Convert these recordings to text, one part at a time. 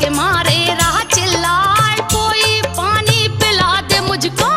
के मारे रहा चिल्लाए, कोई पानी पिला दे मुझको।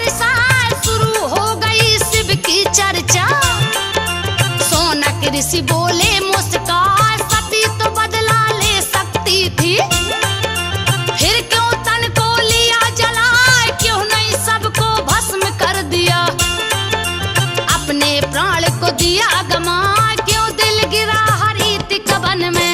बरसाए, शुरू हो गई शिव की चर्चा। सोनक ऋषि बोले मुस्कान, सती तो बदला ले सकती थी, फिर क्यों तन को लिया जलाए, क्यों नहीं सबको भस्म कर दिया, अपने प्राण को दिया गमा, क्यों दिल गिरा हरित कवन में।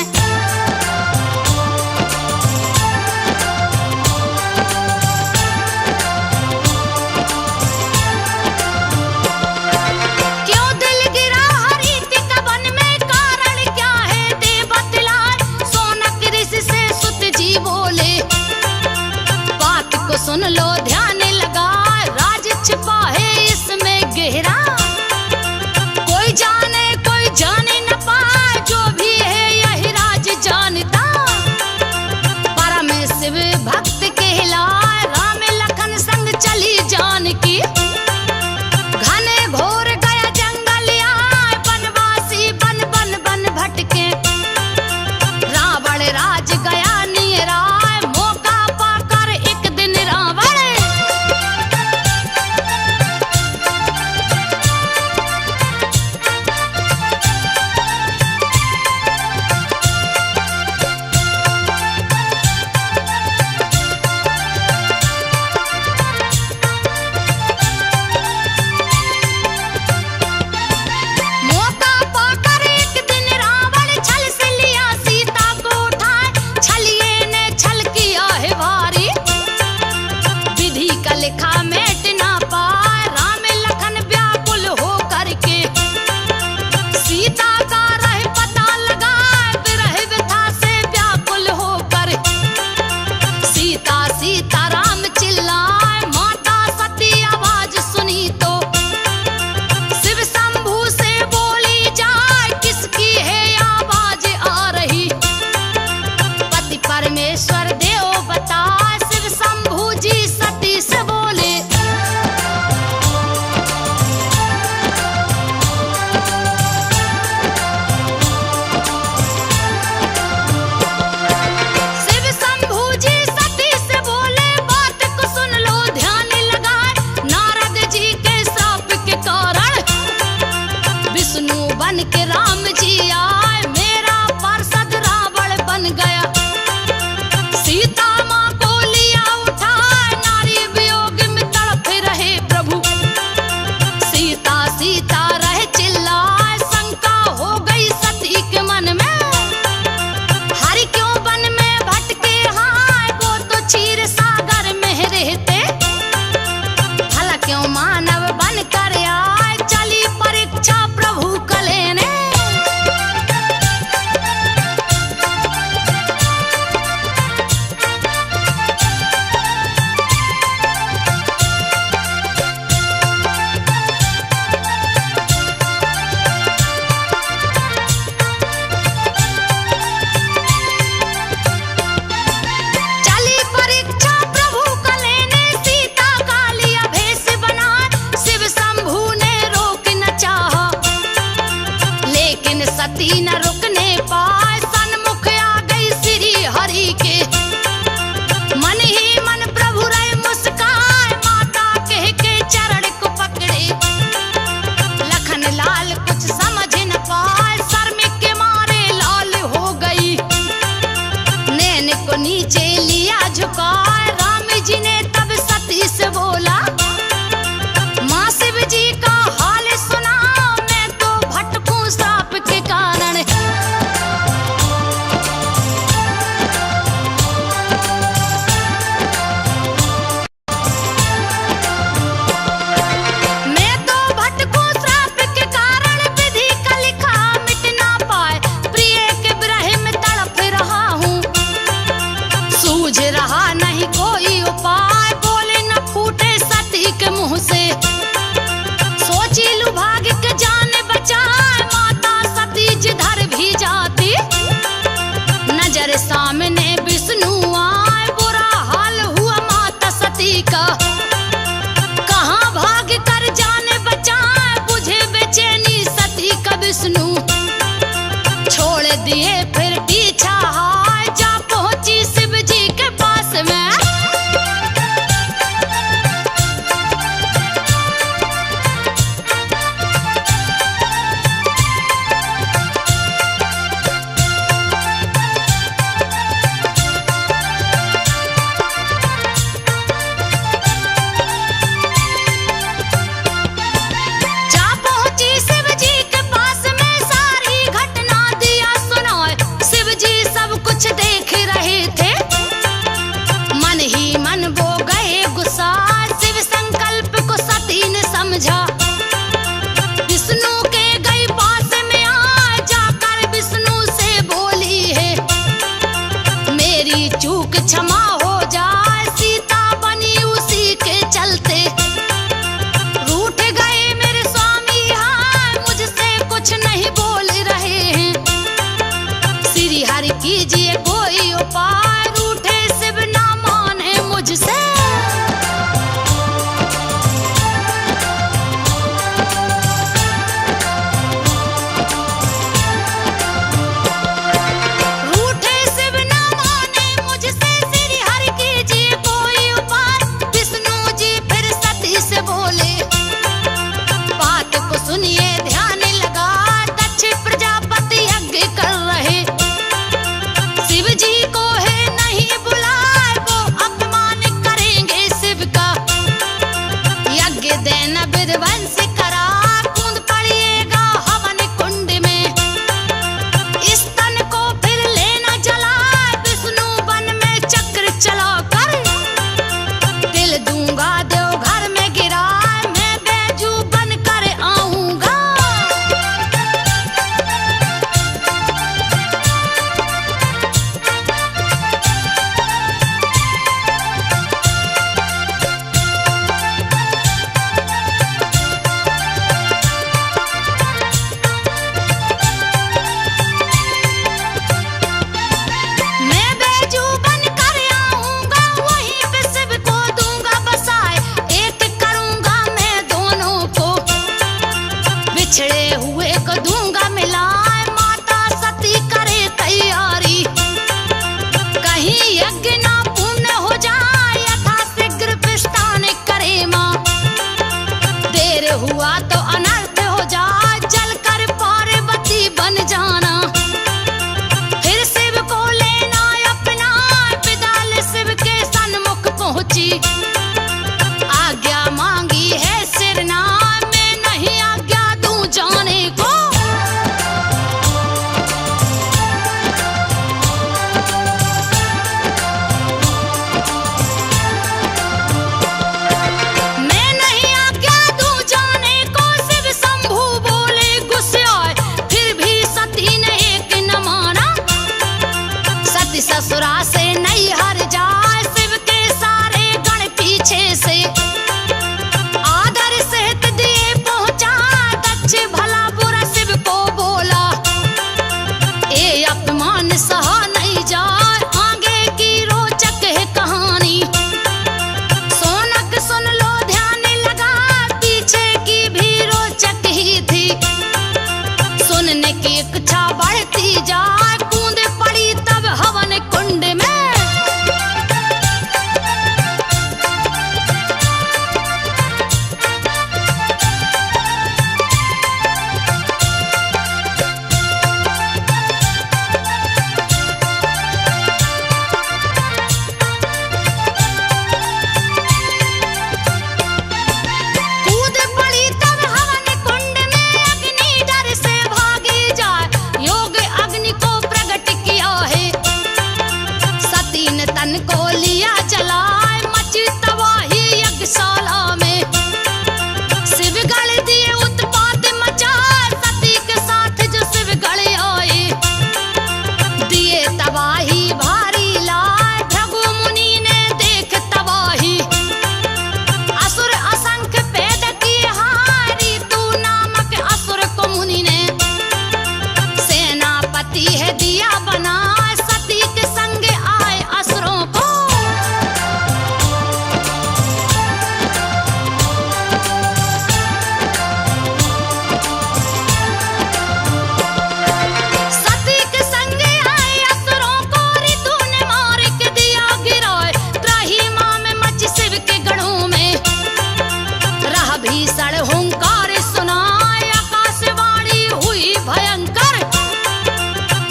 भीषण हुंकार सुनाए आकाशवाणी हुई भयंकर।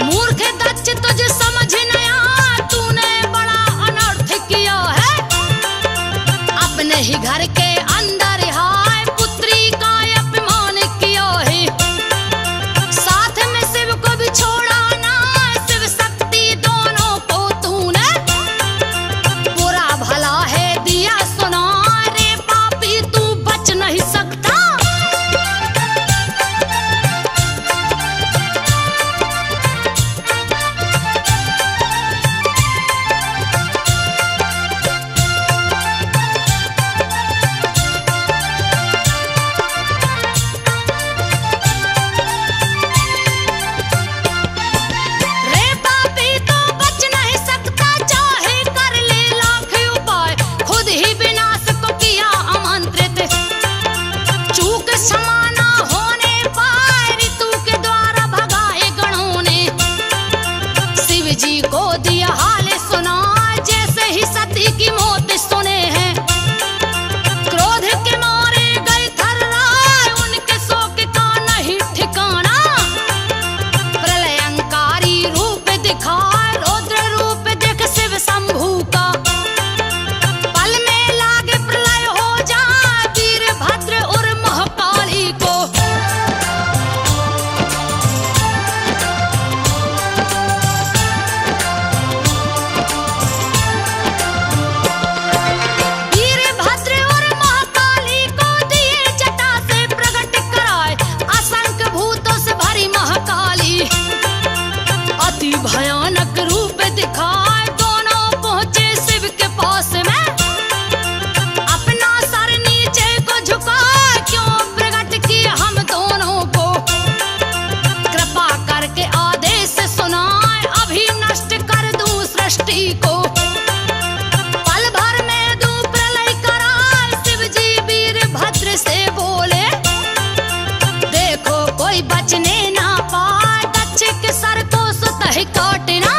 मूर्ख दक्ष तुझे समझ न आया, तूने बड़ा अनर्थ किया है। अपने ही घर के अंदर हाय पुत्री का अपमान किया है। साथ में शिव को भी छोड़ा ना, शिव शक्ति दोनों को तूने। बुरा भला है दिया सुना, रे पापी तू बच नहीं सकता। रे पापी तू बच नहीं सकता, चाहे कर ले लाख उपाय, खुद ही विनाश को किया आमंत्रित। चूक क्षमा ना होने पाए, ऋतु के द्वारा भगाए गणों ने। शिव जी को दिया हाल सुना, जैसे ही सती की मौत सुने हैं। क्रोध के मारे गए थर्राए, उनके शोक का नहीं ठिकाना। प्रलयंकारी रूप दिखाए, रौद्र रूप देख शिव शंभू का। पल में लागे प्रलय हो जाए, वीरभद्र और महाकाली को। वीरभद्र और महाकाली को दिए जटा से प्रकट कराए, असंख्य भूतों से भरी महाकाली। अति भयानक रूप दिखाए, दोनों पहुंचे शिव के पास में। अपना सर नीचे को झुकाए, क्यों प्रकट किया हम दोनों को। कृपा करके आदेश सुनाए, अभी नष्ट कर दूं सृष्टि को। पल भर में दूं प्रलय कराए, शिव जी वीरभद्र से बोले। देखो कोई बचने ना पाए, दक्ष के सर को सुतह काटना।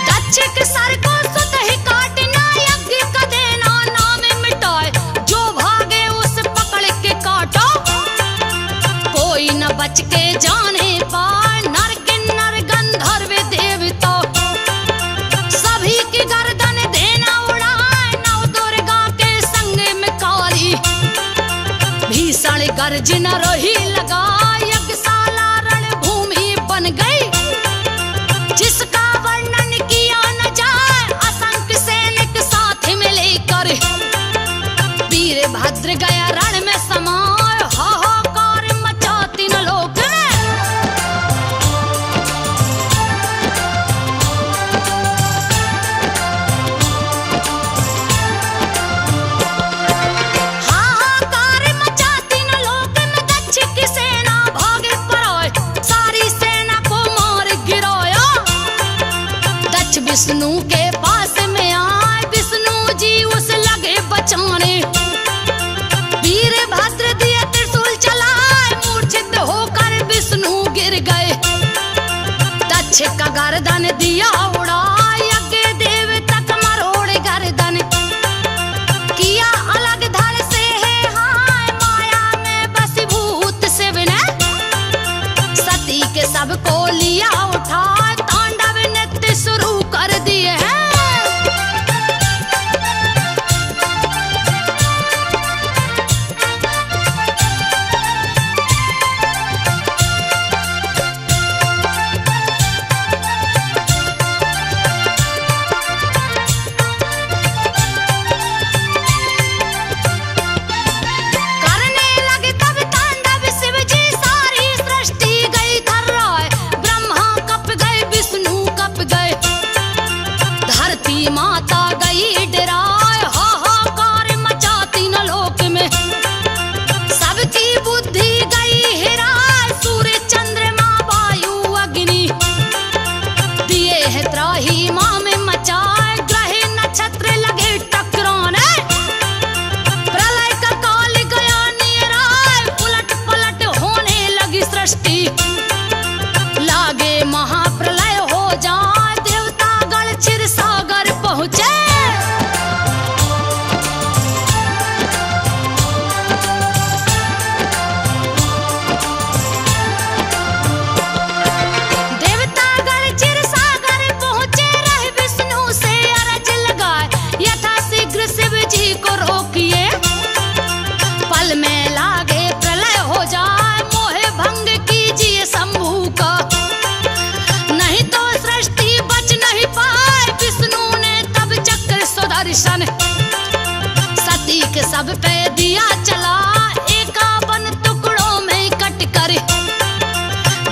दक्ष के सर को सुतह काटना, यज्ञ का देना नाम मिटाए। जो भागे उसे पकड़ के काटो, कोई न बच के जाने पाए। नर किन्नर गंधर्व देवता, सभी की गर्दन देना उड़ाए। नव दुर्गा के संग में काली, भीषण गर्जन रही लगा। यज्ञशाला रणभूमि बन गई, जिसका वर्णन किया न जाए। असंख्य सैनिक साथ में लेकर वीरभद्र गया रण में समाए। हाहाकार मचा तीन लोक में। हाहाकार मचा तीन लोक में, दक्ष की सेना भागे पराए। सारी सेना को मार गिराया। दक्ष विष्णु के पास में आए, विष्णु जी उस लगे बचाने। वीरभद्र दिए त्रिशूल चलाए, मूर्छित होकर विष्णु गिर गए। दक्ष का गर्दन दिया उड़ा, यज्ञ देव तक मरोड़ गर्दन। किया अलग धड़ से है हाय, माया में बसीभूत शिव ने। सती के सबको लिया उठा, तांडव नृत्य शुरू कर दिए हैं। त्राही माँ में मचाए, ग्रह नक्षत्र दर्शन। सती के सब पे दिया चला, 51 टुकड़ों में कट कर।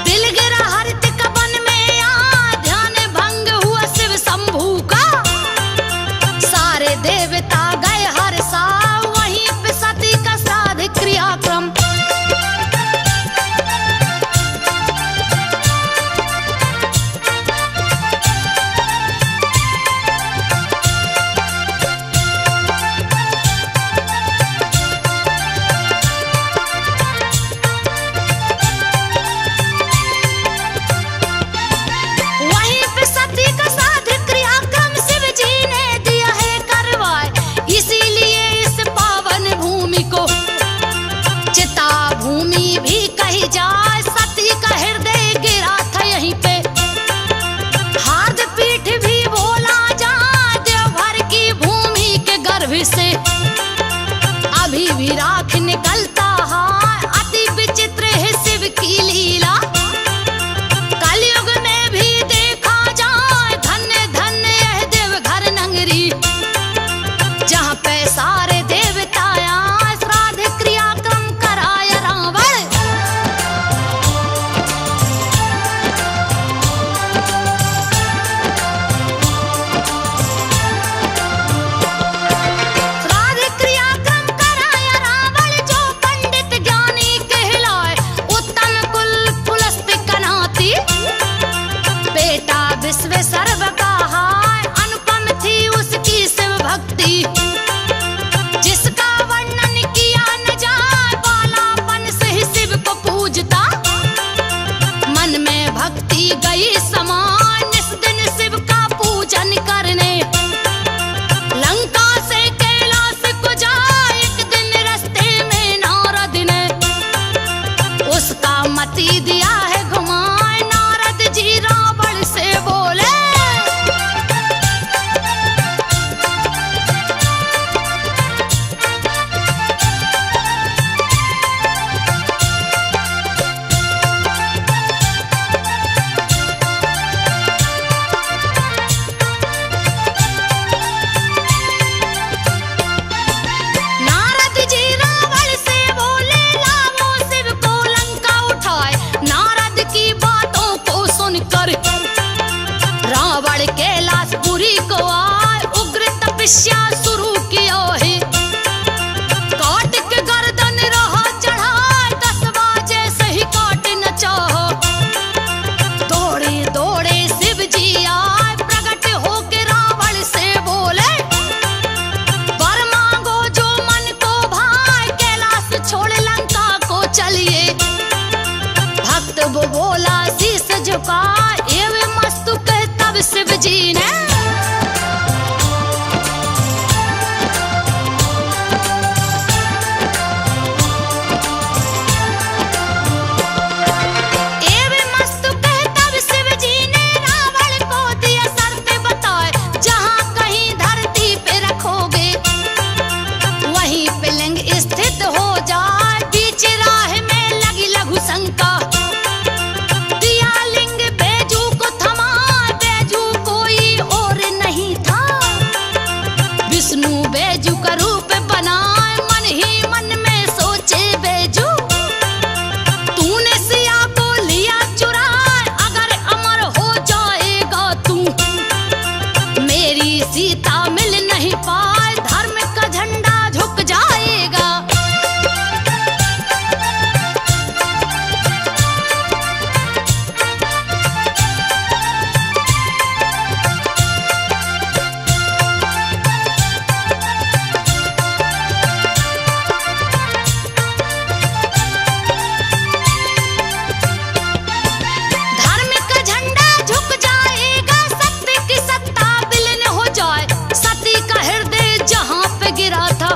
दिल गिरा हरित कवन में, ध्यान भंग हुआ शिव शंभू का। सारे देवता गए हर सा, वहीं पे सती का श्राद्ध क्रियाक्रम। से अभी भी राख निकलता है, अति विचित्र है शिव की लीला। कलयुग में भी देखा जाए, धन्य धन्य यह देवघर नगरी, जहाँ पे सारे देवता श्राद्ध क्रियाक्रम कराया रावण। विश्व सर्व का हाय, अनुपम थी उसकी शिव भक्ति, जिसका वर्णन किया न जाए। बालापन से ही शिव को पूजता, मन में भक्ति गई समान, इस दिन शिव का पूजन करने। लंका से कैलाश को जाए, एक दिन रास्ते में नारद ने उसका मति दिया है घुमाए। नारद जी रावण से बोले, रावण कैलाशपुरी को आए, उग्र तपस्या शुरू किया है। काट के गर्दन रहा चढ़ा, 10 बाजे से ही काट न चाहो। दौड़े दौड़े शिव जी आए, प्रकट होके रावण से बोले, वर मांगो जो मन को भाए, कैलाश छोड़ लंका को चलिए। भक्त वो बोला शीश झुका, एवं मस्तु कह तब शिव जी ने रावण को दिया शर्त बताए, जहाँ कहीं धरती पे रखोगे वहीं पे लिंग स्थित हो जाए। बीच राह में लगी लघु शंका, दिया लिंग बैजू को थमा, बैजू कोई और नहीं था। विष्णु बैजू का रूप बनाए, मन ही मन में सोचे बैजू, तूने सिया को लिया चुराए, अगर अमर हो जाएगा तू। मेरी सीता मिल नहीं पाए, धर्म का झंडा झुक जाएगा। धर्म का झंडा झुक जाएगा, सत्य की सत्ता विलीन हो जाए। सती का हृदय जहाँ पे गिरा था,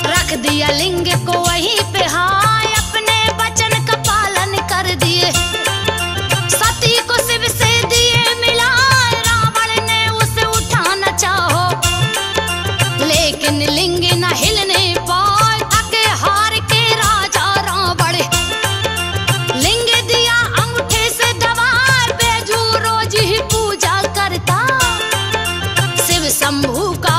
रख दिया लिंग को वहीं पे हाय, अपने वचन का पालन कर दिए। सती को शिव से दिए मिलाए, रावण ने उसे उठाना चाहो, लेकिन लिंग न हिलने पाए। थके हार के राजा रावण लिंग दिया अंगूठे से दबाए, बैजू रोज ही पूजा करता। शिव शंभू का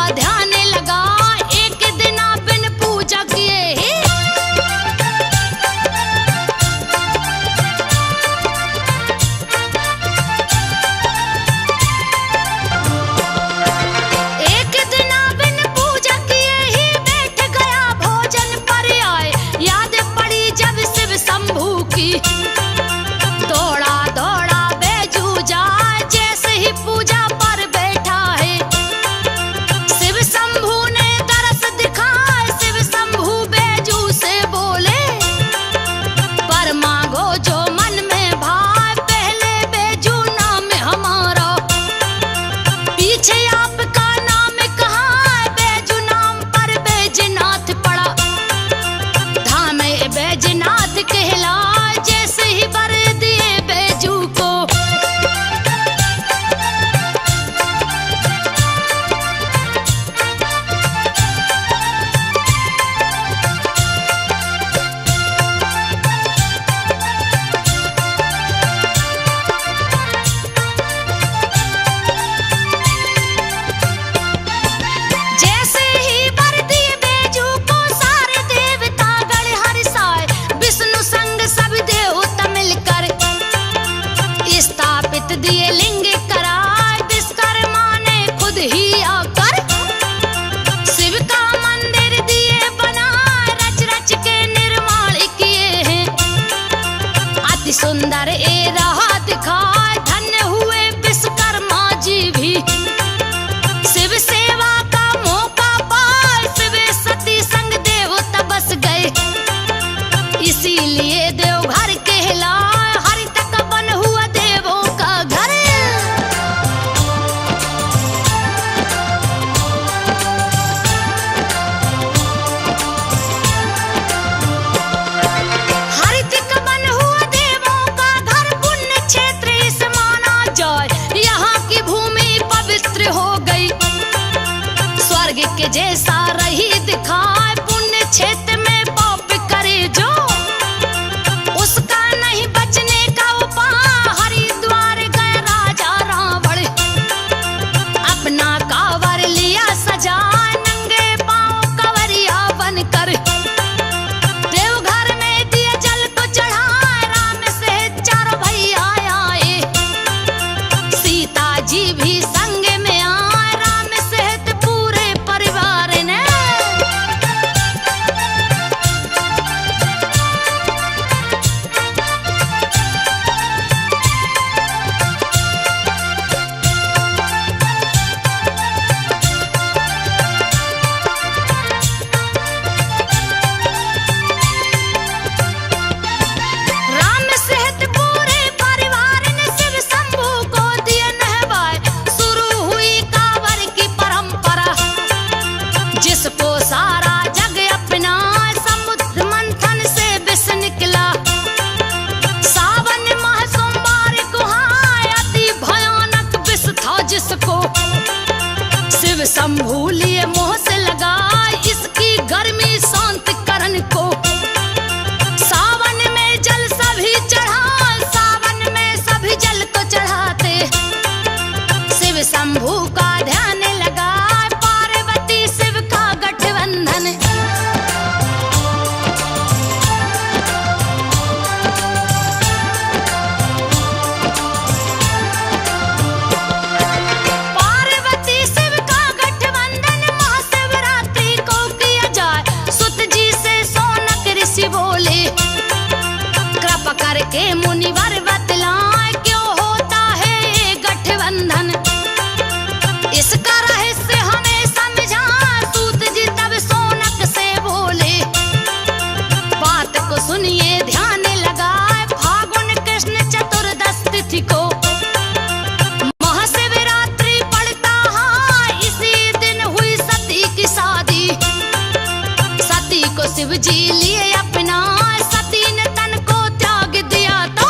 के जैसा रही दिखाए, पुण्य क्षेत्र में पाप करे जो, उसका नहीं बचने का उपाय। हरिद्वार गए राजा रावण, अपना कांवर लिया सजा, नंगे पांव कंवरिया बनकर देवघर में दिए जल को चढ़ाए। राम से चारों भैया आए, सीता जी भी संग में आए, राम सहित पूरे परिवार ने। राम सहित पूरे परिवार ने शिव शंभू को दिए नहवाए। शुरू हुई कांवर की परंपरा, जिसको सारा जग अपना, समुद्र मंथन से विष निकला। सावन माह सोमवार को हाय, अति भयानक विष था जिसको शिव शंभू लिए मोह से लगा, इसकी गर्मी शांत करन को। सावन में जल सभी चढ़ा, सावन में सभी जल को चढ़ाते, शिव शंभू का ध्यान लगा, पार्वती शिव का गठबंधन। पार्वती शिव का गठबंधन महाशिवरात्रि को किया जाए। सुत जी से सौनक ऋषि बोले, कृपा करके मुनिवर बतलाए, क्यों होता है ये गठबंधन, इसका रहस्य हमें समझा। सूत जी तब सौनक से बोले, बात को सुनिए ध्यान लगाए। फागुन कृष्ण चतुर्दश तिथि को महाशिवरात्रि पड़ता है, इसी दिन हुई सती की शादी। सती को शिव जी लिए अपना, सती ने तन को त्याग दिया तो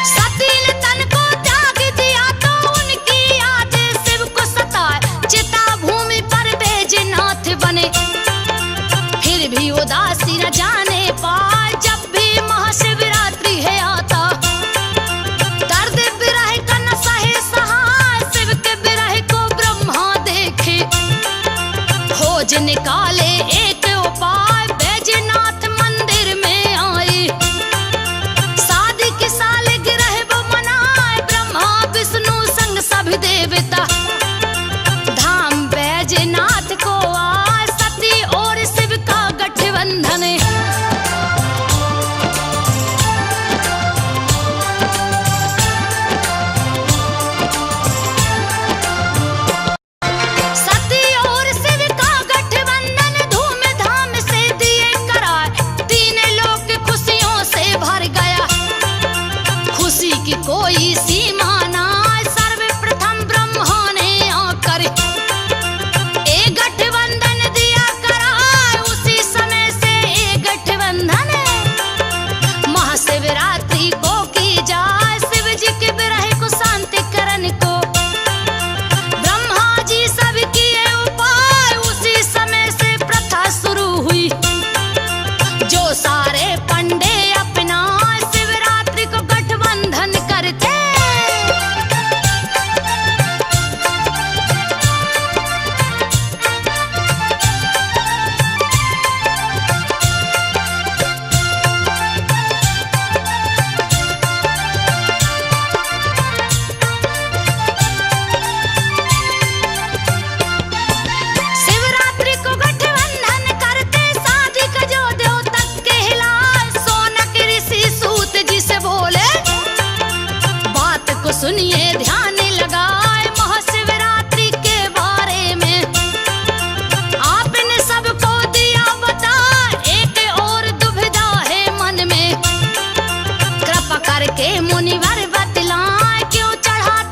सती ने तन को त्याग दिया तो उनकी याद शिव को सताए। चिता भूमि पर बैजनाथ बने, फिर भी उदासी न जाने पाए। जब भी महाशिवरात्रि है आता, दर्द विरह का न सहे सहाय। शिव के विरह को ब्रह्मा देखे, खोज निकाले एक उपाय। बैजनाथ मंदिर में आए, शादी की सालगिरह वो मनाए। ब्रह्मा विष्णु संग सभी देवता, धाम बैजनाथ को आए। सती और शिव का गठबंधन। सती और शिव का गठबंधन धूमधाम से दिए कराए। तीन लोक खुशियों से भर गया, खुशी की कोई सीमा ना। सर्वप्रथम ब्रह्मा ने आकर एक गठबंधन दिया कराए, उसी समय से एक गठबंधन महाशिवरात्रि को की जाए। शिव जी के विरह को शांति करन को ब्रह्मा जी सब किए उपाय, उसी समय से प्रथा शुरू हुई। जो सारे पंडे अपना शिवरात्रि को गठबंधन करते, शिवरात्रि को गठबंधन करते, शादी का जो द्योतक कहलाए। सौनक ऋषि सूत जी से बोले, बात को सुनिए ध्यान लगाए। महाशिवरात्रि के बारे में आपने सबको दिया बता, एक और दुविधा है मन में। कृपा करके मुनिवर बतलाए, क्यों चढ़ाते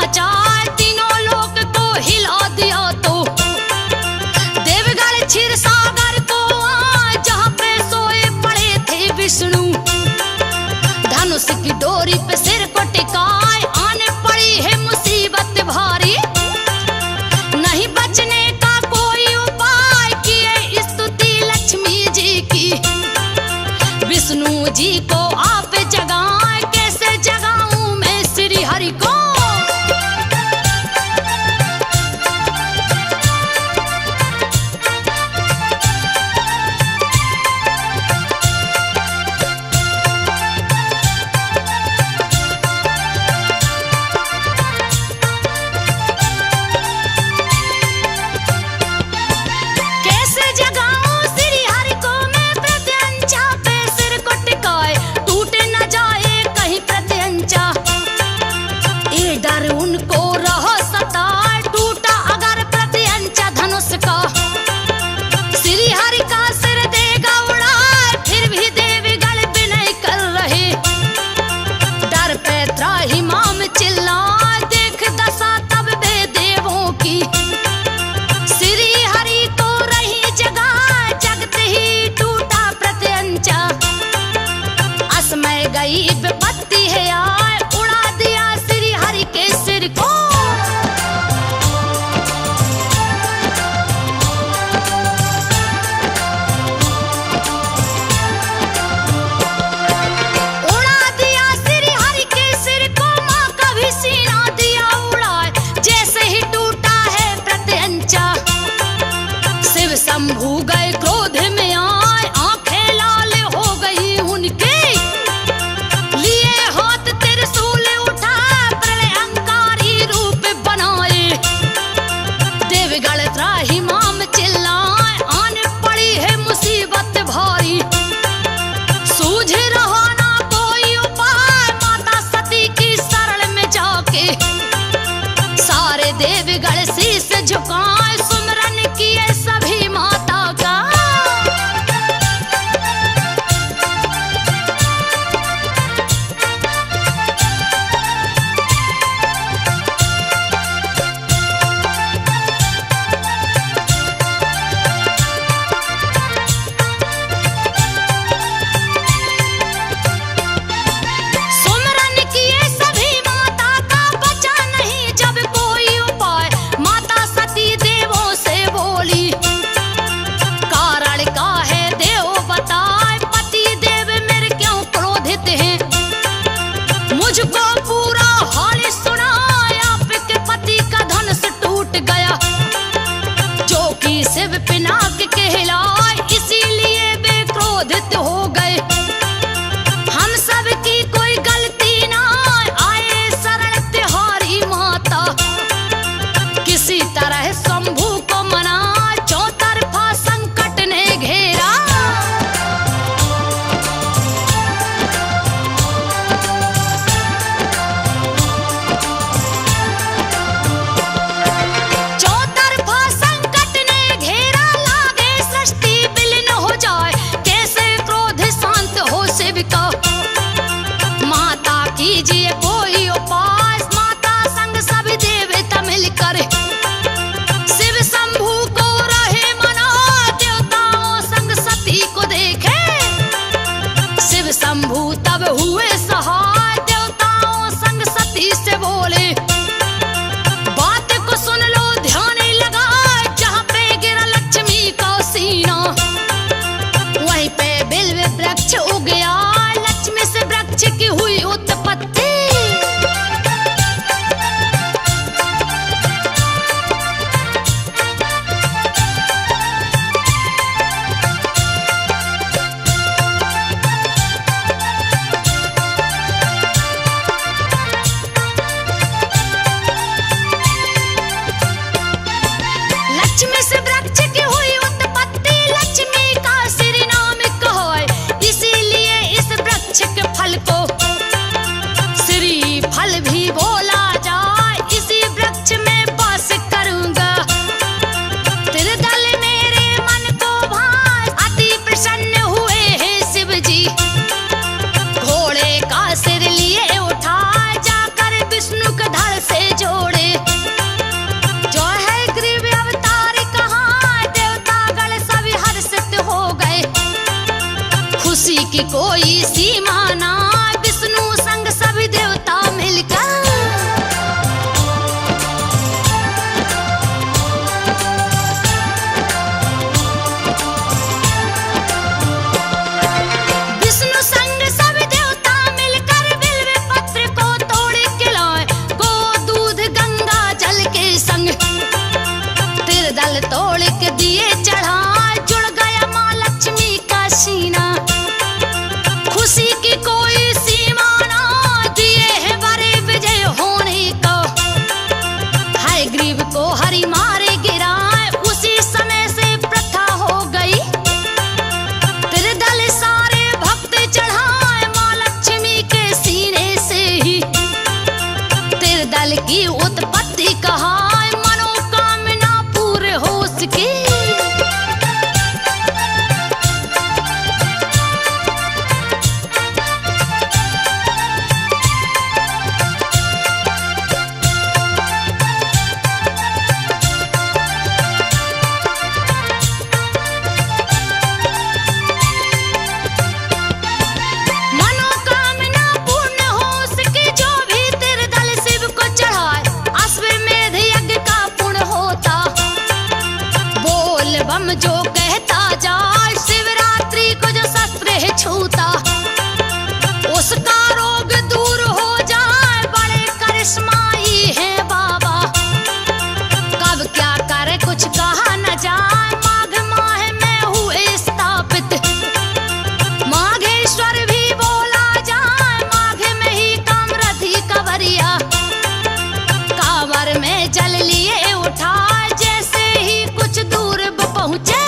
मचाए, तीनों लोक को हिला दिया तो देवगढ़ क्षीर सागर को आए, जहाँ पे सोए पड़े थे विष्णु। धनुष की डोरी पे सिर को टिकाए, आने पड़ी है मुसीबत भारी, नहीं बचने का कोई उपाय, किए स्तुति लक्ष्मी जी की। विष्णु जी को आप जगाए, कैसे जगाऊं मैं श्री हरि को। कैसे जगाऊं श्री हरि को मैं, प्रत्यंचा पे सिर को टिकाए, टूट खुशी की कोई सीमा ना, विष्णु संग सभी देवता मिलकर। विष्णु संग सभी देवता मिलकर बिल्व पत्र को तोड़ के लाए, गो दूध गंगा जल के संग त्रिदल तोड़ के दिए चढ़ाए, जुड़ गया माँ लक्ष्मी का सीना। खुशी की कोई सीमा ना, दिए है बड़े विजय होने को, हर ग्रीव को हरि मारे गिराए, उसी समय से प्रथा हो गई। त्रिदल सारे भक्त चढ़ाए माँ लक्ष्मी के सीने से ही, त्रिदल की उत्पत्ति कहाए, मनोकामना पूरे हो सके। मनोकामना पूर्ण हो सके, जो भी त्रिदल शिव को चढ़ाए, अश्वमेध यज्ञ का पुण्य होता। बोल बम जो कहता जाए, शिवरात्रि को जो शस्त्र है छूता, उसका रोग दूर हो जाए, बड़े करिश्माई है बाबा। कब क्या करे कुछ कहा न जाए, माघ माह में हुए स्थापित, माघेश्वर भी बोला जाए, माघ में ही कामरथी कवरिया, कांवर में जल लिए उठाए, जैसे ही कुछ दूर पहुँचे।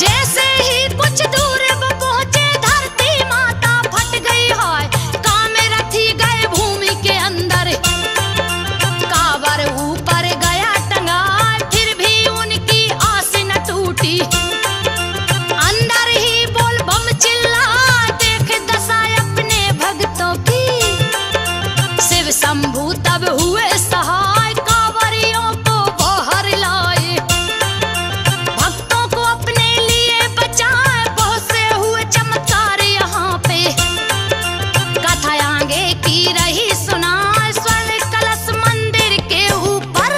जैसे ही कुछ दूर पहुँचे, धरती माता फट गई है, कामरथी गए भूमि के अंदर, कांवर ऊपर गया टंगा, फिर भी उनकी आस न टूटी। अंदर ही बोल बम चिल्ला, देख दशा अपने भक्तों की, शिव शंभू तब हुए सहाय, कांवरियों को बाहर लाए, भक्तों को अपने लिए बचाए, बहुत से हुए चमत्कार यहाँ पे, कथा आगे की रही सुनाए, स्वर्ण कलश मंदिर के ऊपर।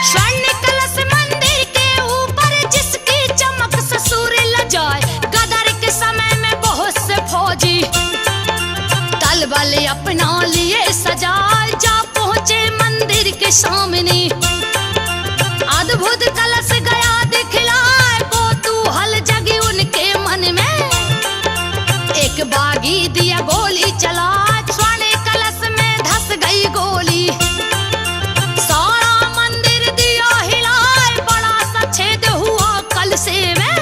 स्वर्ण कलश मंदिर के ऊपर, जिसकी चमक से सूर्य लजाए, गदर के समय में बहुत से फौजी तलबल अपना लिए सजाए, जा पहुंचे मंदिर के सामने, अद्भुत कलश गया दिखलाए, कौतूहल जगी उनके मन में, एक बागी दिया गोली चला, स्वर्ण कलश में धस गई गोली, सारा मंदिर दिया हिलाए, बड़ा सा छेद हुआ कलशे में,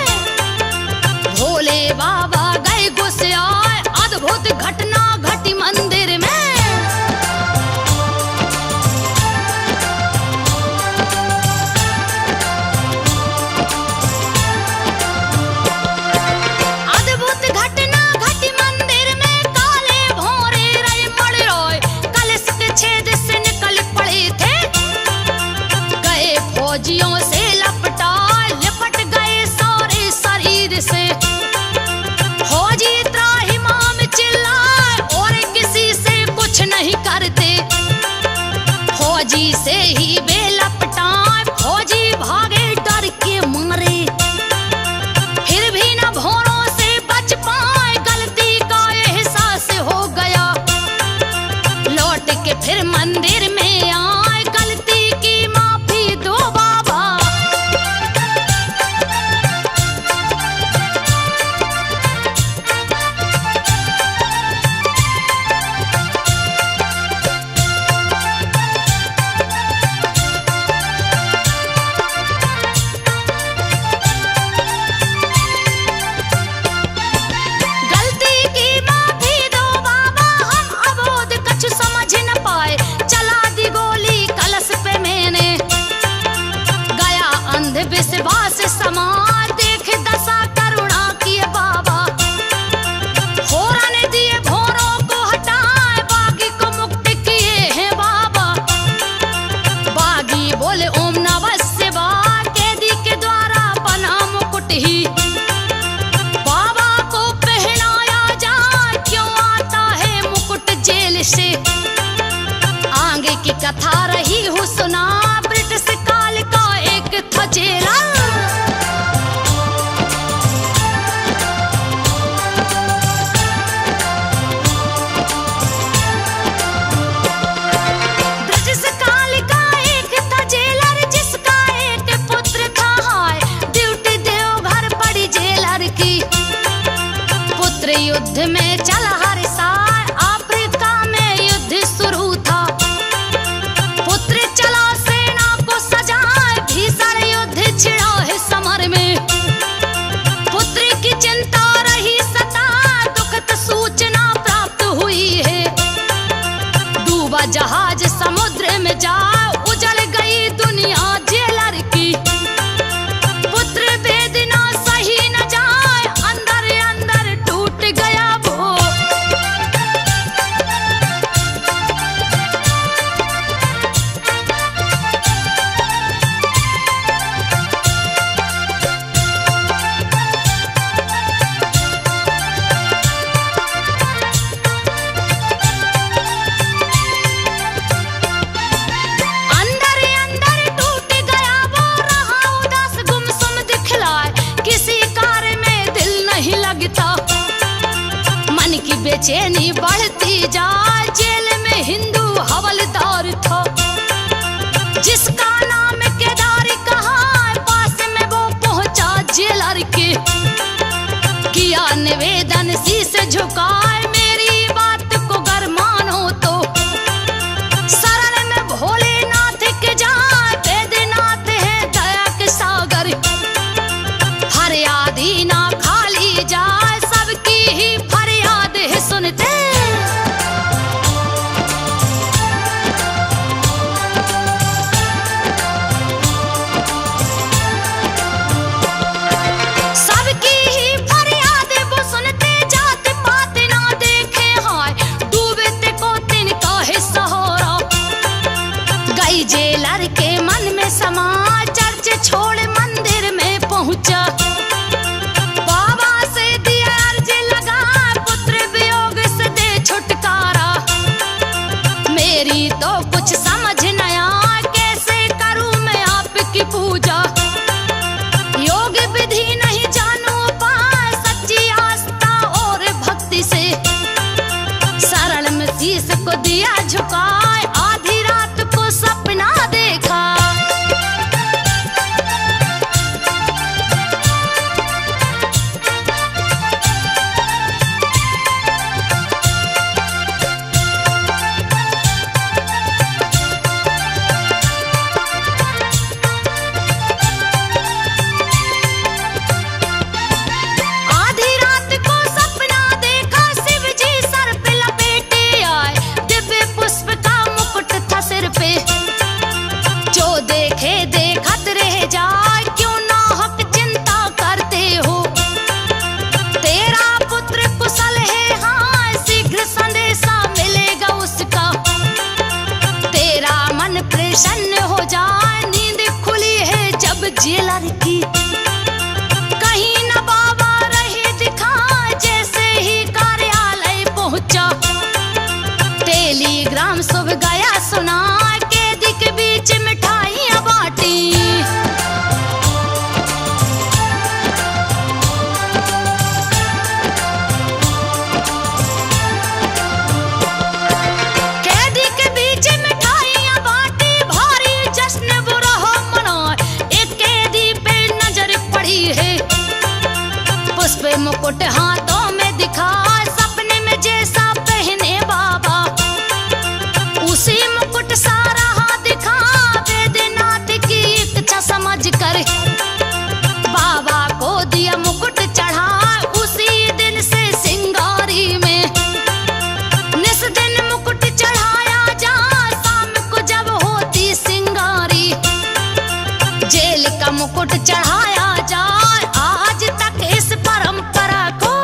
भोले बाबा गए गुस्से आए, अद्भुत घटना घटी मंदिर में। अद्भुत घटना घटी मंदिर में, काले भौरे रहे मड़ रोए, कलश के छेद से निकल पड़े थे, गए फौजियों से लपटा, लिपट गए सारे शरीर से, फौजी त्राहिमाम चिल्लाए, और किसी से कुछ नहीं करते, फौजी से ही बेलपटाए, फौजी भागे डर के मारे, फिर भी न भौरों से बच पाए, गलती का एहसास हो गया, लौट के फिर मंदिर में आए, गलती की माफी दो बाबा। पुत्र युद्ध में चल हर साल, अफ्रीका में युद्ध शुरू था। पुत्र चला सेना को सजाए, भीषण युद्ध छिड़ा है समर में। पुत्र की चिंता रही सता, दुखद सूचना प्राप्त हुई है। डूबा जहाज समुद्र में जा, उजड़ गई दुनिया जेलर की। पुत्र वेदना सही न जाए, अंदर अंदर टूट गया वो। मन की बेचैनी बढ़ती जाए, जेल में हिंदू हवलदार था जिसका नाम केदार कहा। पास में वो पहुंचा जेलर के, किया निवेदन शीश झुकाए, मेरी बात को गर मानो तो। शरण में भोलेनाथ के जाए, वेदनाथ है दया के सागर। फरियादी ना खाली जाए, सबकी ही फरियाद है सुनते। सबकी ही फरियाद वो सुनते, जात पात ना देखे हाय, डूबते को तिनका है सहारा। गई जेलर के मन में समा, चर्च छोड़ मंदिर में पहुंचा। मेरी तो कुछ समझ न आया, कैसे करूं मैं आपकी पूजा। योग विधि नहीं जानू पाए, सच्ची आस्था और भक्ति से। शरण में शीश को दिया झुकाए, आधी रात को सपना देखा। देखत रह जाए, क्यों ना हक चिंता करते हो। तेरा पुत्र कुशल है हाँ, शीघ्र संदेशा मिलेगा उसका। तेरा मन प्रसन्न हो जाए, नींद खुली है जब जेलर की। कहीं न बाबा रहे दिखा, जैसे ही कार्यालय पहुंचा। टेलीग्राम सुबह गया सुना, कैदी के बीच मिठाइयां बांटी। कैदी के बीच मिठाइयां बांटी, भारी जश्न वो रहा मना। एक कैदी पे नजर पड़ी है, पुष्प मुकुट हाथों में दिखा। सपने में जैसा पहने बाबा, उसी मुकुट सारा दिखा। वेदनाथ की इच्छा समझ कर बाबा को दिया मुकुट चढ़ा। उसी दिन से सिंगारी में निस दिन मुकुट चढ़ाया जा। शाम को जब होती सिंगारी, जेल का मुकुट चढ़ाया जा। आज तक इस परंपरा को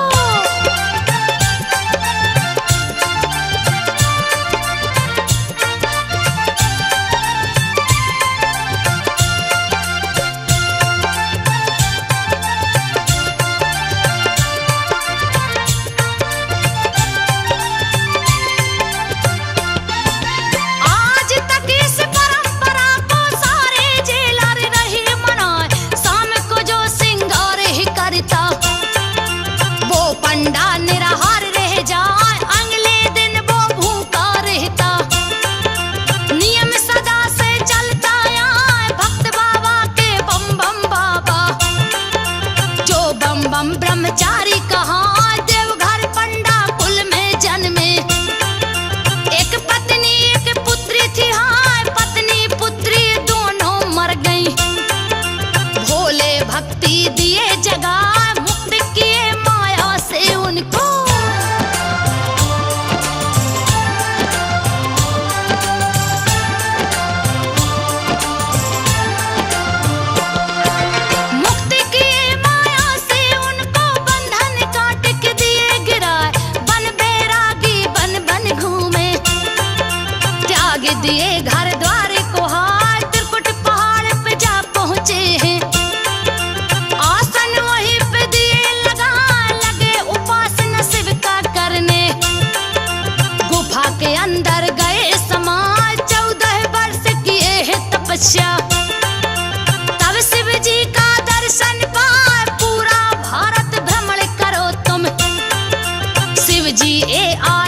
GAR